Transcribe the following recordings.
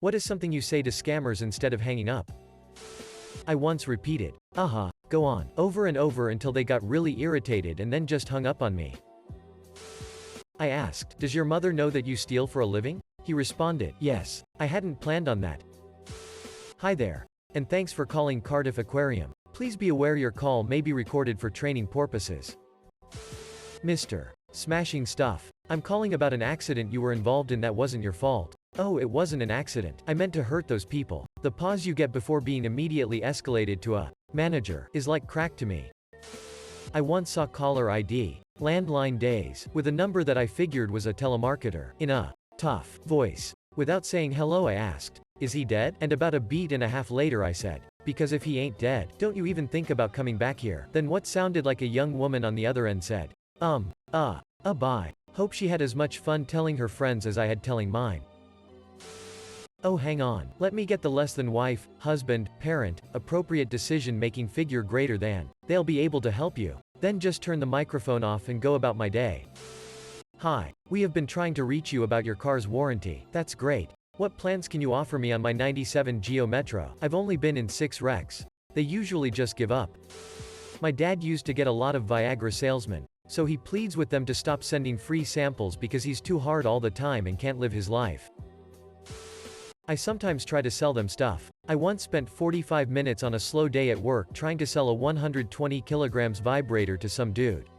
What is something you say to scammers instead of hanging up? I once repeated, go on, over and over until they got really irritated and then just hung up on me. I asked, does your mother know that you steal for a living? He responded, yes, I hadn't planned on that. Hi there. And thanks for calling Cardiff Aquarium. Please be aware your call may be recorded for training purposes. Mr. Smashing Stuff. I'm calling about an accident you were involved in that wasn't your fault. Oh, it wasn't an accident. I meant to hurt those people. The pause you get before being immediately escalated to a manager is like crack to me. I once saw caller ID, landline days, with a number that I figured was a telemarketer. In a tough voice. Without saying hello, I asked, is he dead? And about a beat and a half later I said, because if he ain't dead, don't you even think about coming back here. Then what sounded like a young woman on the other end said, bye. Hope she had as much fun telling her friends as I had telling mine. Oh, hang on. Let me get the less than wife, husband, parent, appropriate decision-making figure greater than. They'll be able to help you. Then just turn the microphone off and go about my day. Hi. We have been trying to reach you about your car's warranty. That's great. What plans can you offer me on my 97 Geo Metro? I've only been in 6 wrecks. They usually just give up. My dad used to get a lot of Viagra salesmen, so he pleads with them to stop sending free samples because he's too hard all the time and can't live his life. I sometimes try to sell them stuff. I once spent 45 minutes on a slow day at work trying to sell a 120 kilograms vibrator to some dude.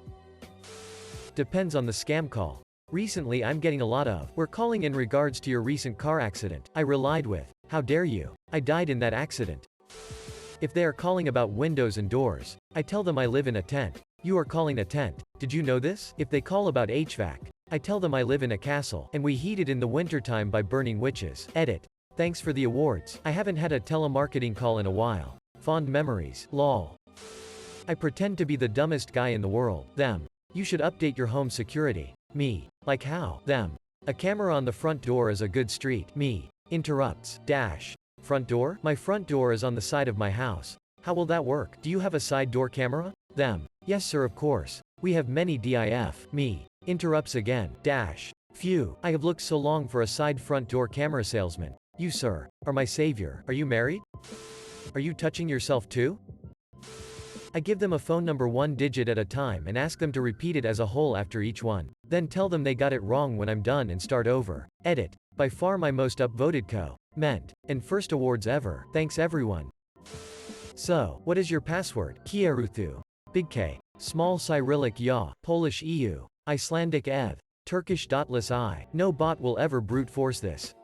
Depends on the scam call. Recently I'm getting a lot of, we're calling in regards to your recent car accident. I relied with, how dare you? I died in that accident. If they are calling about windows and doors, I tell them I live in a tent. You are calling a tent. Did you know this? If they call about HVAC, I tell them I live in a castle, and we heat it in the wintertime by burning witches. Edit. Thanks for the awards. I haven't had a telemarketing call in a while. Fond memories. Lol. I pretend to be the dumbest guy in the world. Them. You should update your home security. Me. Like how? Them. A camera on the front door is a good street. Me. Interrupts. Dash. Front door? My front door is on the side of my house. How will that work? Do you have a side door camera? Them. Yes sir, of course. We have many DIF. Me. Interrupts again. Dash. Phew. I have looked so long for a side front door camera salesman. You sir, are my savior. Are you married? Are you touching yourself too? I give them a phone number 1 digit at a time and ask them to repeat it as a whole after each one. Then tell them they got it wrong when I'm done and start over. Edit. By far my most upvoted comment. And first awards ever. Thanks everyone. So, what is your password? Kieruthu. Big K. Small Cyrillic Ya. Polish EU. Icelandic EV. Turkish dotless I. No bot will ever brute force this.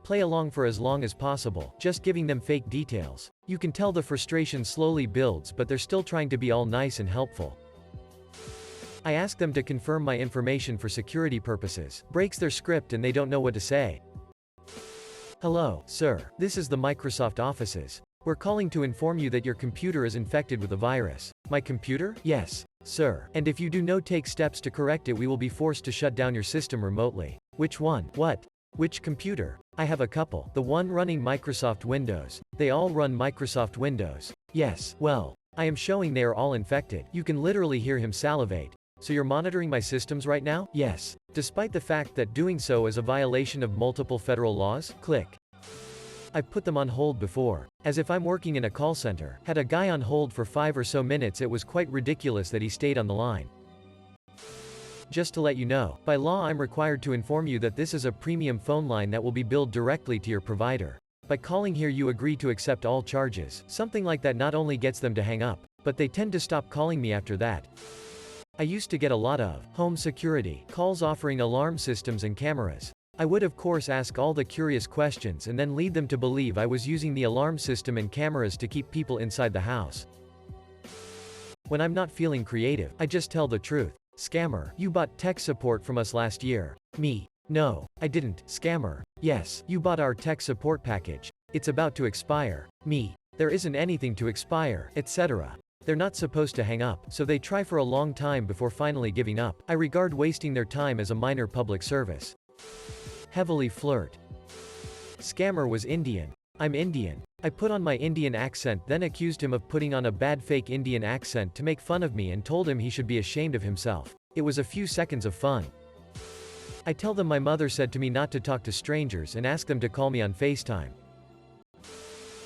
Play along for as long as possible, just giving them fake details. You can tell the frustration slowly builds, but they're still trying to be all nice and helpful. I ask them to confirm my information for security purposes. Breaks their script and they don't know what to say. Hello, sir. This is the Microsoft offices. We're calling to inform you that your computer is infected with a virus. My computer? Yes, sir. And if you do not take steps to correct it, we will be forced to shut down your system remotely. Which one? What? Which computer? I have a couple. The one running Microsoft Windows. They all run Microsoft Windows. Yes, well, I am showing they are all infected. You can literally hear him salivate. So you're monitoring my systems right now? Yes. Despite the fact that doing so is a violation of multiple federal laws? Click. I've put them on hold before. As if I'm working in a call center. Had a guy on hold for 5 or so minutes. It was quite ridiculous that he stayed on the line. Just to let you know, by law I'm required to inform you that this is a premium phone line that will be billed directly to your provider. By calling here you agree to accept all charges. Something like that not only gets them to hang up, but they tend to stop calling me after that. I used to get a lot of home security calls offering alarm systems and cameras. I would of course ask all the curious questions and then lead them to believe I was using the alarm system and cameras to keep people inside the house. When I'm not feeling creative, I just tell the truth. Scammer, you bought tech support from us last year. Me. No, I didn't. Scammer. Yes, you bought our tech support package. It's about to expire. Me. There isn't anything to expire, etc. They're not supposed to hang up, so they try for a long time before finally giving up. I regard wasting their time as a minor public service. Heavily flirt. Scammer was Indian. I'm Indian. I put on my Indian accent, then accused him of putting on a bad fake Indian accent to make fun of me and told him he should be ashamed of himself. It was a few seconds of fun. I tell them my mother said to me not to talk to strangers and ask them to call me on FaceTime.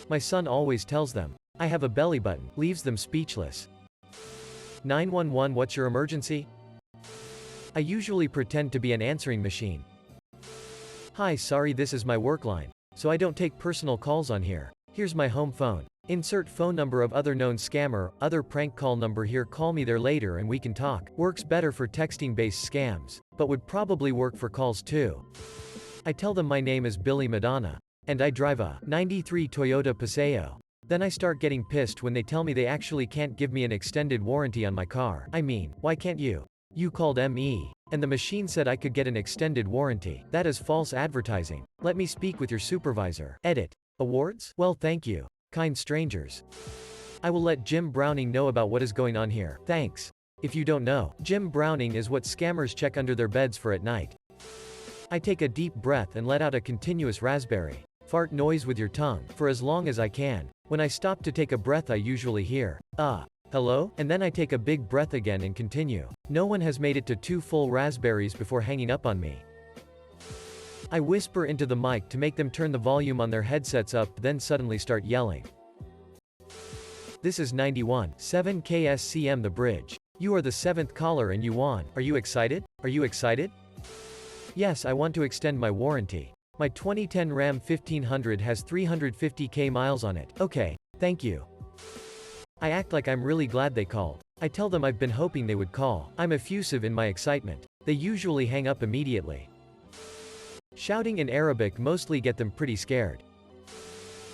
My son always tells them I have a belly button, leaves them speechless. 911, what's your emergency? I usually pretend to be an answering machine. Hi, sorry, this is my work line, so I don't take personal calls on here. Here's my home phone. Insert phone number of other known scammer, other prank call number here, call me there later and we can talk. Works better for texting based scams, but would probably work for calls too. I tell them my name is Billy Madonna, and I drive a 93 Toyota Paseo. Then I start getting pissed when they tell me they actually can't give me an extended warranty on my car. I mean, why can't you? You called ME, and the machine said I could get an extended warranty. That is false advertising. Let me speak with your supervisor. Edit. Awards? Well, thank you. Kind strangers. I will let Jim Browning know about what is going on here. Thanks. If you don't know, Jim Browning is what scammers check under their beds for at night. I take a deep breath and let out a continuous raspberry fart noise with your tongue, for as long as I can. When I stop to take a breath I usually hear, hello? And then I take a big breath again and continue. No one has made it to 2 full raspberries before hanging up on me. I whisper into the mic to make them turn the volume on their headsets up, then suddenly start yelling. This is 91.7 KSCM The Bridge. You are the 7th caller and you won. Are you excited? Are you excited? Yes, I want to extend my warranty. My 2010 Ram 1500 has 350k miles on it. Okay, thank you. I act like I'm really glad they called. I tell them I've been hoping they would call. I'm effusive in my excitement. They usually hang up immediately. Shouting in Arabic mostly get them pretty scared.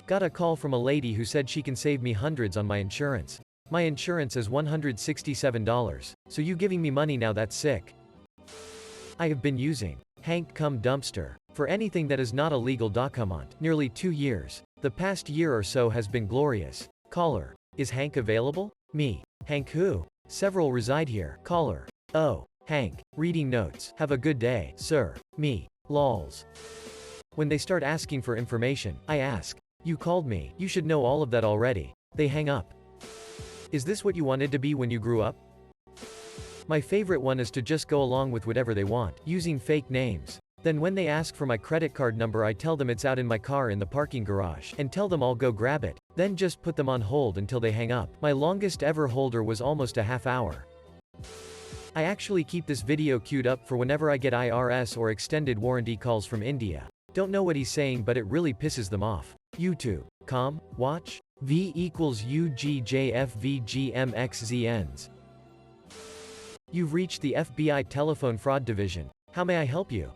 Got a call from a lady who said she can save me hundreds on my insurance. My insurance is $167. So you giving me money now? That's sick. I have been using Hank Cum Dumpster for anything that is not illegal. Document. Nearly 2 years. The past year or so has been glorious. Caller. Is Hank available? Me. Hank who? Several reside here. Caller. Oh. Hank. Reading notes. Have a good day, sir. Me. Lols. When they start asking for information, I ask. You called me. You should know all of that already. They hang up. Is this what you wanted to be when you grew up? My favorite one is to just go along with whatever they want, using fake names. Then when they ask for my credit card number I tell them it's out in my car in the parking garage, and tell them I'll go grab it. Then just put them on hold until they hang up. My longest ever holder was almost a half hour. I actually keep this video queued up for whenever I get IRS or extended warranty calls from India. Don't know what he's saying, but it really pisses them off. YouTube. Watch. V equals UGJFVGMXZNs. You've reached the FBI Telephone Fraud Division. How may I help you?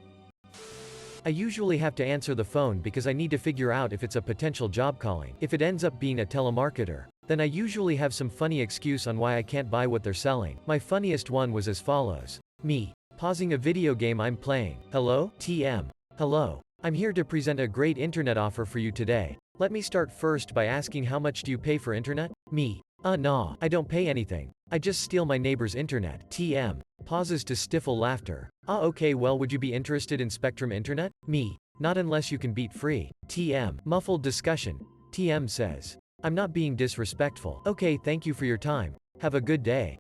I usually have to answer the phone because I need to figure out if it's a potential job calling. If it ends up being a telemarketer, then I usually have some funny excuse on why I can't buy what they're selling. My funniest one was as follows. Me. Pausing a video game I'm playing. Hello? TM. Hello. I'm here to present a great internet offer for you today. Let me start first by asking how much do you pay for internet? Me. Nah, I don't pay anything. I just steal my neighbor's internet. TM. Pauses to stifle laughter. Okay, well, would you be interested in Spectrum Internet? Me. Not unless you can beat free. TM. Muffled discussion. TM says. I'm not being disrespectful. Okay, thank you for your time. Have a good day.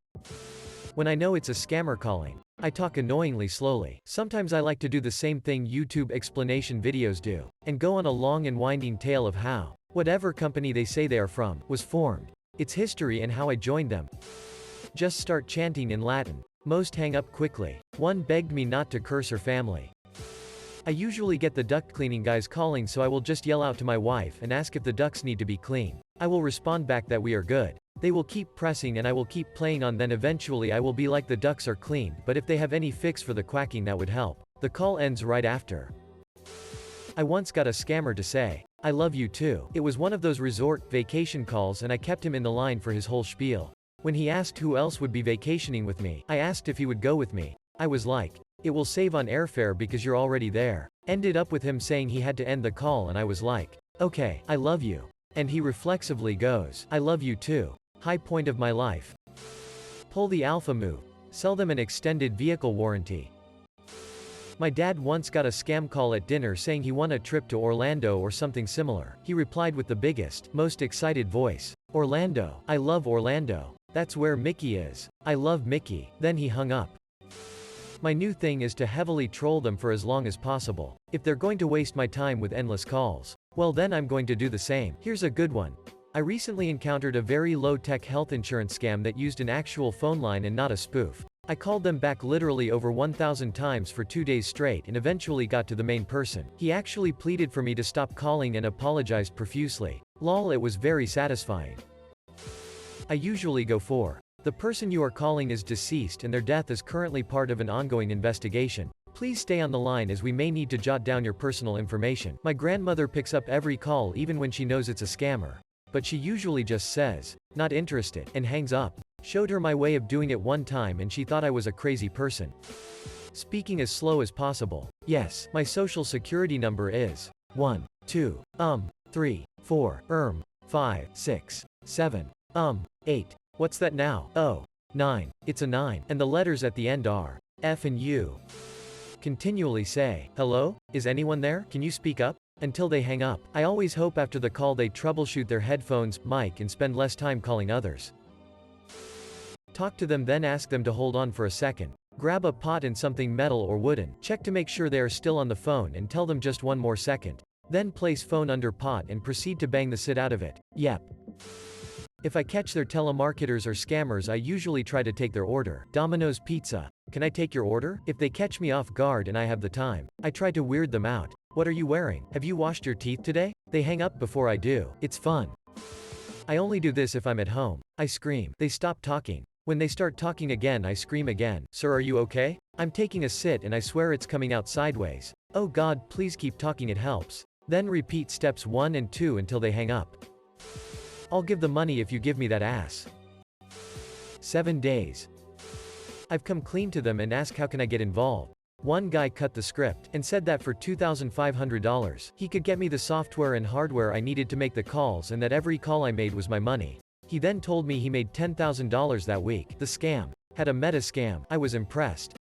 When I know it's a scammer calling, I talk annoyingly slowly. Sometimes I like to do the same thing YouTube explanation videos do, and go on a long and winding tale of how whatever company they say they are from was formed, its history and how I joined them. Just start chanting in Latin. Most hang up quickly. One begged me not to curse her family. I usually get the duct cleaning guys calling, so I will just yell out to my wife and ask if the ducts need to be cleaned. I will respond back that we are good. They will keep pressing and I will keep playing on, then eventually I will be like the ducts are clean, but if they have any fix for the quacking that would help. The call ends right after. I once got a scammer to say, I love you too. It was one of those resort vacation calls and I kept him in the line for his whole spiel. When he asked who else would be vacationing with me, I asked if he would go with me. I was like, it will save on airfare because you're already there. Ended up with him saying he had to end the call and I was like, okay, I love you. And he reflexively goes, I love you too. High point of my life. Pull the alpha move. Sell them an extended vehicle warranty. My dad once got a scam call at dinner saying he won a trip to Orlando or something similar. He replied with the biggest, most excited voice. Orlando. I love Orlando. That's where Mickey is. I love Mickey. Then he hung up. My new thing is to heavily troll them for as long as possible. If they're going to waste my time with endless calls, well then I'm going to do the same. Here's a good one. I recently encountered a very low-tech health insurance scam that used an actual phone line and not a spoof. I called them back literally over 1,000 times for 2 days straight and eventually got to the main person. He actually pleaded for me to stop calling and apologized profusely. Lol, it was very satisfying. I usually go for the person you are calling is deceased and their death is currently part of an ongoing investigation. Please stay on the line as we may need to jot down your personal information. My grandmother picks up every call even when she knows it's a scammer. But she usually just says, "Not interested," and hangs up. Showed her my way of doing it one time and she thought I was a crazy person. Speaking as slow as possible. Yes, my social security number is 1, 2, 3, 4, 5, 6, 7, 8. What's that now? Oh, 9. It's a 9. And the letters at the end are F and U. Continually say, "Hello? Is anyone there? Can you speak up?" Until they hang up. I always hope after the call they troubleshoot their headphones, mic and spend less time calling others. Talk to them, then ask them to hold on for a second. Grab a pot and something metal or wooden. Check to make sure they are still on the phone and tell them just one more second. Then place phone under pot and proceed to bang the shit out of it. Yep. If I catch their telemarketers or scammers, I usually try to take their order. Domino's Pizza. Can I take your order? If they catch me off guard and I have the time, I try to weird them out. What are you wearing? Have you washed your teeth today? They hang up before I do. It's fun. I only do this if I'm at home. I scream. They stop talking. When they start talking again, I scream again. "Sir, are you okay? I'm taking a sit and I swear it's coming out sideways. Oh God, please keep talking, it helps." Then repeat steps 1 and 2 until they hang up. I'll give the money if you give me that ass. 7 days. I've come clean to them and asked how can I get involved. One guy cut the script and said that for $2,500, he could get me the software and hardware I needed to make the calls and that every call I made was my money. He then told me he made $10,000 that week. The scam had a meta scam. I was impressed.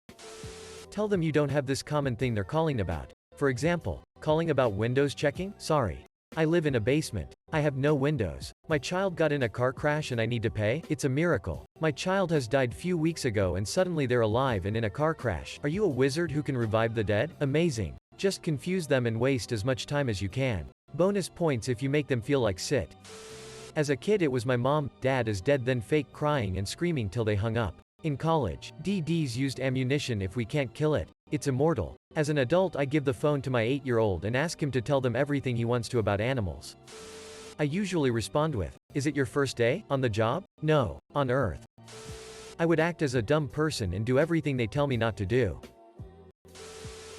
Tell them you don't have this common thing they're calling about. For example, calling about windows checking? Sorry. I live in a basement. I have no windows. My child got in a car crash and I need to pay? It's a miracle. My child has died few weeks ago and suddenly they're alive and in a car crash. Are you a wizard who can revive the dead? Amazing. Just confuse them and waste as much time as you can. Bonus points if you make them feel like shit. As a kid it was my mom, dad is dead, then fake crying and screaming till they hung up. In college, DDs used ammunition if we can't kill it. It's immortal. As an adult I give the phone to my 8-year-old and ask him to tell them everything he wants to about animals. I usually respond with, "Is it your first day? On the job? No. On Earth." I would act as a dumb person and do everything they tell me not to do.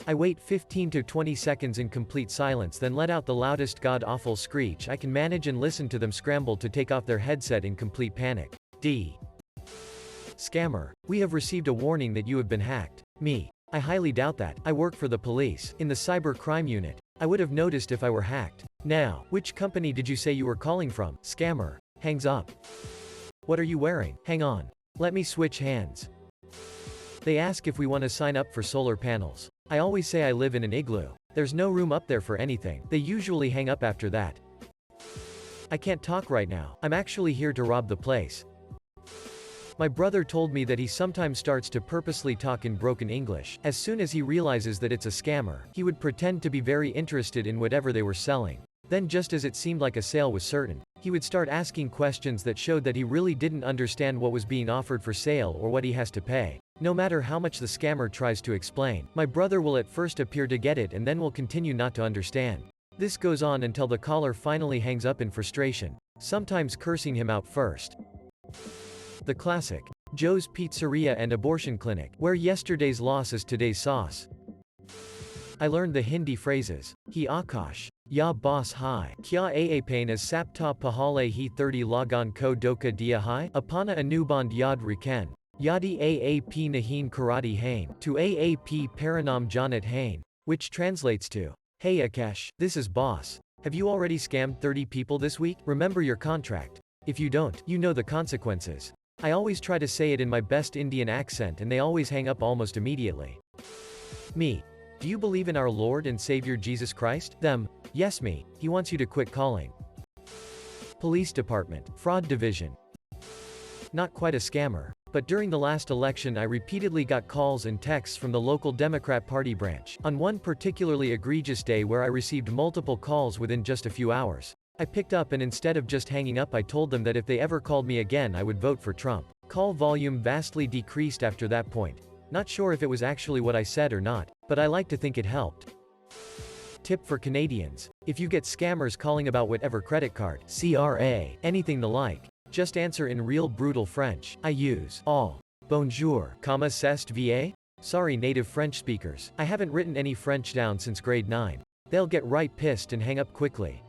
I wait 15 to 20 seconds in complete silence, then let out the loudest god-awful screech I can manage and listen to them scramble to take off their headset in complete panic. D. Scammer. We have received a warning that you have been hacked. Me. I highly doubt that. I work for the police, in the cyber crime unit. I would have noticed if I were hacked. Now, which company did you say you were calling from? Scammer. Hangs up. What are you wearing? Hang on. Let me switch hands. They ask if we want to sign up for solar panels. I always say I live in an igloo. There's no room up there for anything. They usually hang up after that. I can't talk right now. I'm actually here to rob the place. My brother told me that he sometimes starts to purposely talk in broken English. As soon as he realizes that it's a scammer, he would pretend to be very interested in whatever they were selling. Then just as it seemed like a sale was certain, he would start asking questions that showed that he really didn't understand what was being offered for sale or what he has to pay. No matter how much the scammer tries to explain, my brother will at first appear to get it and then will continue not to understand. This goes on until the caller finally hangs up in frustration, sometimes cursing him out first. The classic. Joe's Pizzeria and Abortion Clinic, where yesterday's loss is today's sauce. I learned the Hindi phrases. Hi Akash. Ya boss hai. Kya aapain as sapta pahale hi 30 lagan ko doka dia hai. Apana anuband yad riken. Yadi aap nahin karati hain. To aap paranam janat hain. Which translates to, "Hey Akash, this is boss. Have you already scammed 30 people this week? Remember your contract. If you don't, you know the consequences." I always try to say it in my best Indian accent and they always hang up almost immediately. Me. Do you believe in our Lord and Savior Jesus Christ? Them. Yes me. He wants you to quit calling. Police Department. Fraud Division. Not quite a scammer, But during the last election I repeatedly got calls and texts from the local Democrat Party branch. On one particularly egregious day where I received multiple calls within just a few hours, I picked up and instead of just hanging up I told them that if they ever called me again I would vote for Trump. Call volume vastly decreased after that point. Not sure if it was actually what I said or not, but I like to think it helped. Tip for Canadians. If you get scammers calling about whatever credit card, CRA, anything the like, just answer in real brutal French. I use all. Bonjour, comment c'est va? Sorry native French speakers. I haven't written any French down since grade 9. They'll get right pissed and hang up quickly.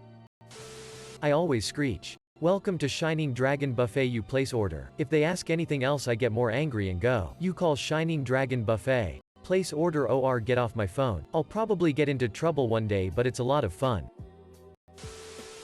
I always screech. Welcome to Shining Dragon Buffet. You place order. If they ask anything else I get more angry and go. You call Shining Dragon Buffet. Place order or get off my phone. I'll probably get into trouble one day but it's a lot of fun.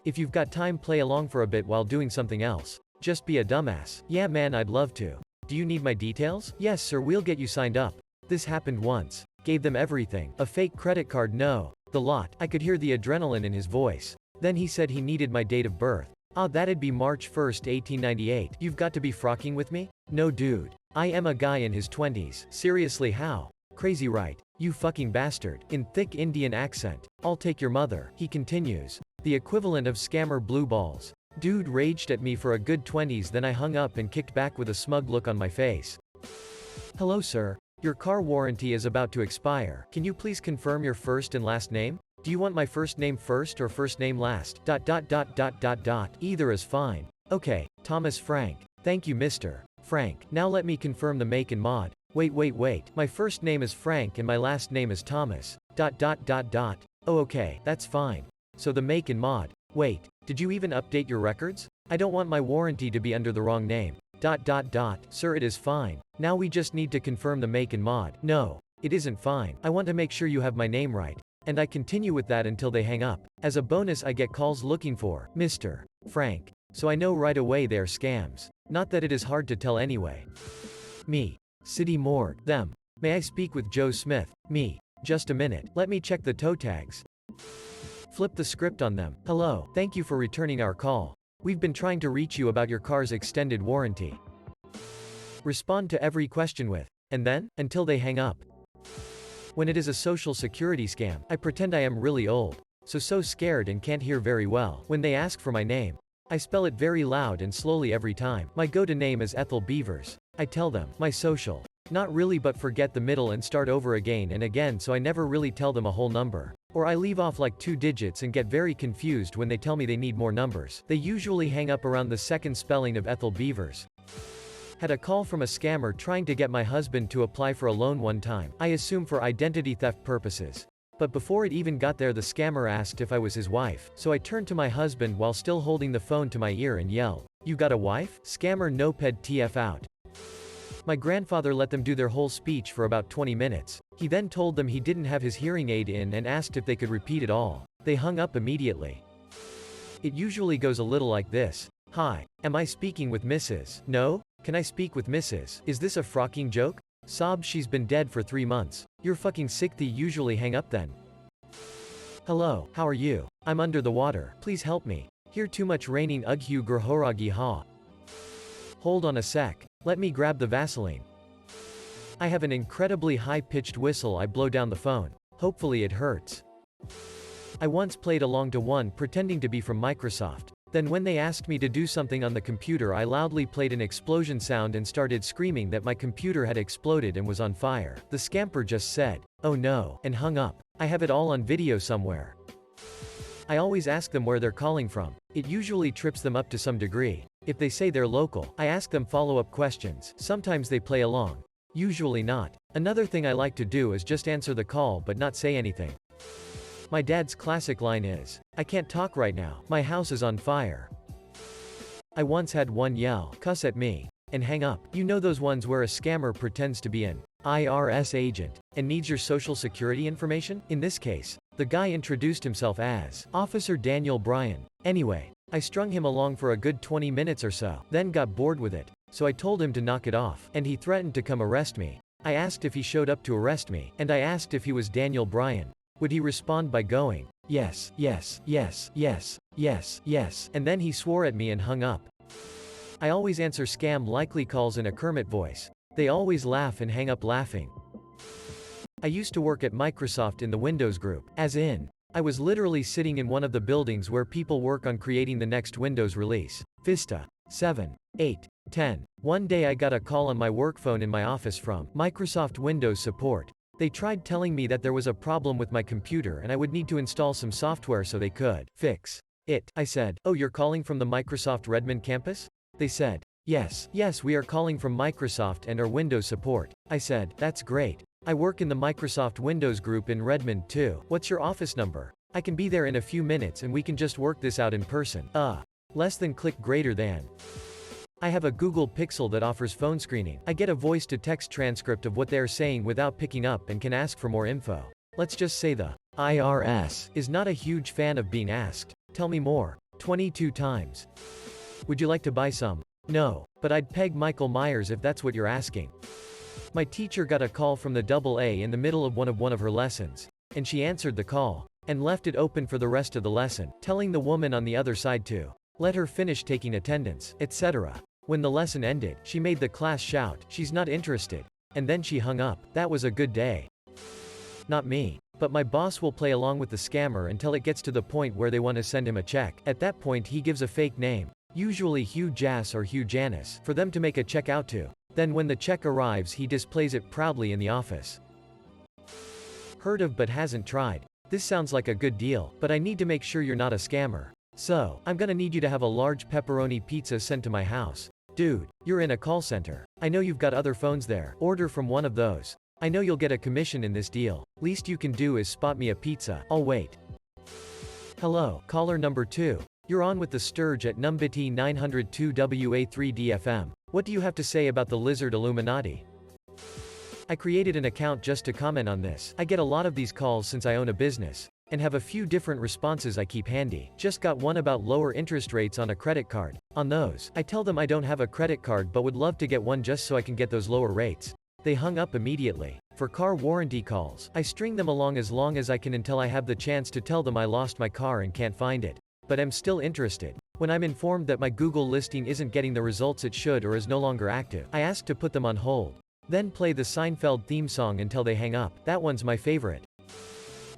If you've got time play along for a bit while doing something else. Just be a dumbass. Yeah man I'd love to. Do you need my details? Yes sir we'll get you signed up. This happened once. Gave them everything. A fake credit card no. The lot. I could hear the adrenaline in his voice. Then he said he needed my date of birth. Ah that'd be March 1st 1898. You've got to be frocking with me? No dude. I am a guy in his 20s. Seriously how? Crazy right? You fucking bastard. In thick Indian accent. I'll take your mother. He continues. The equivalent of scammer blue balls. Dude raged at me for a good 20s then I hung up and kicked back with a smug look on my face. Hello sir. Your car warranty is about to expire. Can you please confirm your first and last name? Do you want my first name first or first name last? ... Either is fine. Okay, Thomas Frank. Thank you Mr. Frank. Now let me confirm the make and mod. Wait. My first name is Frank and my last name is Thomas. ... Oh okay, that's fine. So the make and mod. Wait, did you even update your records? I don't want my warranty to be under the wrong name. ... Sir it is fine. Now we just need to confirm the make and mod. No, it isn't fine. I want to make sure you have my name right. And I continue with that until they hang up. As a bonus I get calls looking for Mr. Frank. So I know right away they are scams. Not that it is hard to tell anyway. Me. City morgue. Them. May I speak with Joe Smith? Me. Just a minute. Let me check the toe tags. Flip the script on them. Hello. Thank you for returning our call. We've been trying to reach you about your car's extended warranty. Respond to every question with, and then, until they hang up. When it is a social security scam, I pretend I am really old. So scared and can't hear very well. When they ask for my name, I spell it very loud and slowly every time. My go-to name is Ethel Beavers. I tell them, my social. Not really but forget the middle and start over again and again so I never really tell them a whole number. Or I leave off like 2 digits and get very confused when they tell me they need more numbers. They usually hang up around the second spelling of Ethel Beavers. Had a call from a scammer trying to get my husband to apply for a loan one time. I assume for identity theft purposes. But before it even got there the scammer asked if I was his wife. So I turned to my husband while still holding the phone to my ear and yelled, "You got a wife?" Scammer noped TF out. My grandfather let them do their whole speech for about 20 minutes. He then told them he didn't have his hearing aid in and asked if they could repeat it all. They hung up immediately. It usually goes a little like this. Hi. Am I speaking with Mrs. No? Can I speak with Mrs. Is this a frocking joke? Sob she's been dead for 3 months. You're fucking sick. They usually hang up then. Hello, how are you? I'm under the water. Please help me. Here too much raining ughu grhoragi ha. Hold on a sec. Let me grab the Vaseline. I have an incredibly high-pitched whistle I blow down the phone. Hopefully it hurts. I once played along to one pretending to be from Microsoft. Then when they asked me to do something on the computer I loudly played an explosion sound and started screaming that my computer had exploded and was on fire. The scamper just said, "Oh no," and hung up. I have it all on video somewhere. I always ask them where they're calling from. It usually trips them up to some degree. If they say they're local, I ask them follow-up questions. Sometimes they play along. Usually not. Another thing I like to do is just answer the call but not say anything. My dad's classic line is, "I can't talk right now, my house is on fire." I once had one yell, "Cuss at me," and hang up. You know those ones where a scammer pretends to be an IRS agent and needs your social security information? In this case, the guy introduced himself as Officer Daniel Bryan. Anyway, I strung him along for a good 20 minutes or so, then got bored with it. So I told him to knock it off, and he threatened to come arrest me. I asked if he showed up to arrest me, and I asked if he was Daniel Bryan. Would he respond by going, "Yes, yes, yes, yes, yes, yes," and then he swore at me and hung up. I always answer scam likely calls in a Kermit voice. They always laugh and hang up laughing. I used to work at Microsoft in the Windows group. As in, I was literally sitting in one of the buildings where people work on creating the next Windows release. Vista. 7, 8, 10. One day I got a call on my work phone in my office from Microsoft Windows support. They tried telling me that there was a problem with my computer and I would need to install some software so they could fix it. I said, "Oh, you're calling from the Microsoft Redmond campus?" They said, Yes, we are calling from Microsoft and are Windows support." I said, "That's great. I work in the Microsoft Windows group in Redmond too. What's your office number? I can be there in a few minutes and we can just work this out in person." Less than click greater than. I have a Google Pixel that offers phone screening. I get a voice-to-text transcript of what they are saying without picking up and can ask for more info. Let's just say the IRS is not a huge fan of being asked. Tell me more. 22 times. Would you like to buy some? No. But I'd peg Michael Myers if that's what you're asking. My teacher got a call from the AA in the middle of one of her lessons. And she answered the call. And left it open for the rest of the lesson, telling the woman on the other side to let her finish taking attendance, etc. When the lesson ended, she made the class shout, "She's not interested." And then she hung up. That was a good day. Not me. But my boss will play along with the scammer until it gets to the point where they want to send him a check. At that point he gives a fake name, usually Hugh Jass or Hugh Janis, for them to make a check out to. Then when the check arrives he displays it proudly in the office. Heard of but hasn't tried. This sounds like a good deal, but I need to make sure you're not a scammer. So, I'm gonna need you to have a large pepperoni pizza sent to my house. Dude, you're in a call center. I know you've got other phones there. Order from one of those. I know you'll get a commission in this deal. Least you can do is spot me a pizza. I'll wait. Hello, caller number 2. You're on with the Sturge at Numbity 902 WA3DFM. What do you have to say about the Lizard Illuminati? I created an account just to comment on this. I get a lot of these calls since I own a business, and have a few different responses I keep handy. Just got one about lower interest rates on a credit card. On those, I tell them I don't have a credit card but would love to get one just so I can get those lower rates. They hung up immediately. For car warranty calls, I string them along as I can until I have the chance to tell them I lost my car and can't find it. But I'm still interested. When I'm informed that my Google listing isn't getting the results it should or is no longer active, I ask to put them on hold. Then play the Seinfeld theme song until they hang up. That one's my favorite.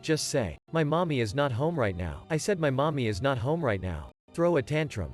Just say, "My mommy is not home right now." I said my mommy is not home right now. Throw a tantrum.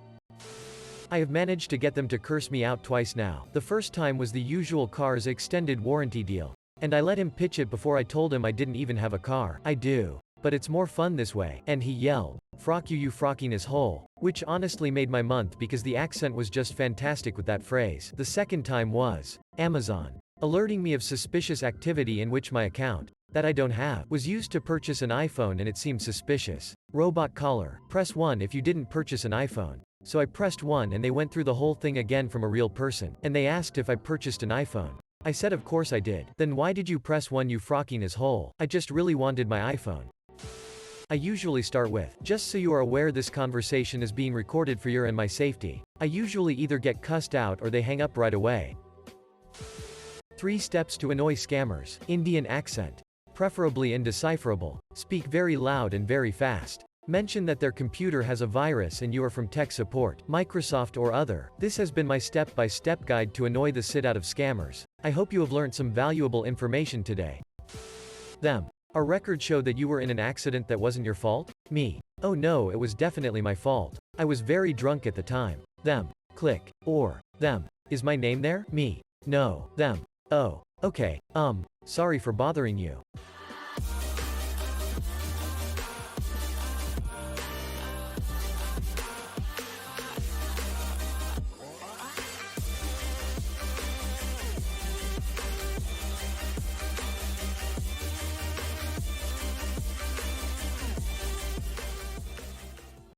I have managed to get them to curse me out twice now. The first time was the usual car's extended warranty deal. And I let him pitch it before I told him I didn't even have a car. I do. But it's more fun this way. And he yelled, "Frock you frocking his hole." Which honestly made my month because the accent was just fantastic with that phrase. The second time was Amazon alerting me of suspicious activity in which my account, that I don't have, was used to purchase an iPhone and it seemed suspicious. Robot caller, press 1 if you didn't purchase an iPhone. So I pressed 1 and they went through the whole thing again from a real person. And they asked if I purchased an iPhone. I said of course I did. Then why did you press 1 you frocking his hole? I just really wanted my iPhone. I usually start with, "Just so you are aware this conversation is being recorded for your and my safety." I usually either get cussed out or they hang up right away. 3 steps to annoy scammers. Indian accent. Preferably indecipherable. Speak very loud and very fast. Mention that their computer has a virus and you are from tech support, Microsoft or other. This has been my step-by-step guide to annoy the shit out of scammers. I hope you have learned some valuable information today. Them. Our records show that you were in an accident that wasn't your fault? Me. Oh no, it was definitely my fault. I was very drunk at the time. Them. Click. Or. Them. Is my name there? Me. No. Them. Oh. Okay. Sorry for bothering you.